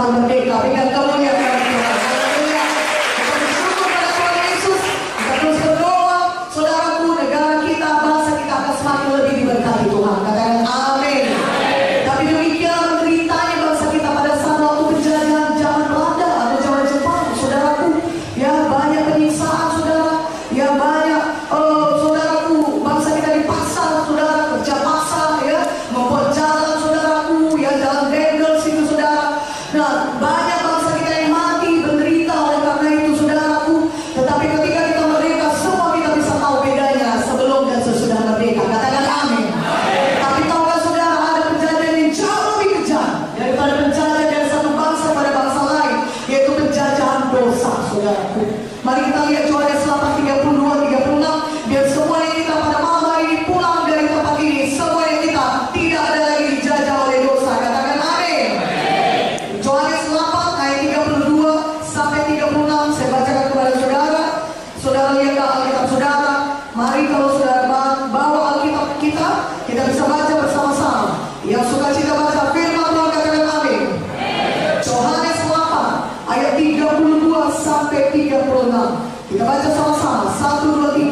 Tuhan merdeka. Berikan kemuliaan Tuhan. Haleluya. Kita bersyukur pada Tuhan Yesus. Kita terus berdoa, saudaraku, negara kita, bangsa kita akan semakin lebih diberkati Tuhan. Katakan amin. Tapi demikian menderitanya bangsa kita pada saat waktu penjajahan zaman Belanda atau zaman Jepang, saudaraku. Ya, banyak penyiksaan, saudara. Ya, banyak saudaraku, bangsa kita dipaksa, saudara, kerja paksa, ya, membuat jalan, saudaraku, ya, jalan dendels itu, saudara. Nah, banyak bangsa kita yang mati, menderita oleh karena itu, saudaraku. Tetapi ketika kita merdeka, semua kita bisa tahu bedanya sebelum dan sesudah merdeka. Katakan amin. Tapi tahukah saudara, ada penjajahan yang jauh lebih kejam daripada penjajahan dari satu bangsa pada bangsa lain, yaitu penjajahan dosa, saudaraku. Mari kita lihat Yohanes 8:32-36. Biar semua yang kita pada malam hari ini pulang dari tempat ini, semua yang kita tidak ada lagi dijajah oleh dosa. Katakan amin. Yohanes 8 ayat 32-36. Saya bacakan kepada saudara. Saudara lihatlah Alkitab saudara. Mari kalau saudara bawa Alkitab kita bisa baca bersama-sama. Yang suka cita baca firman Tuhan, katakan amin. Yohanes 8 ayat 32-36. Kita baca sama-sama. 1, 2, 3.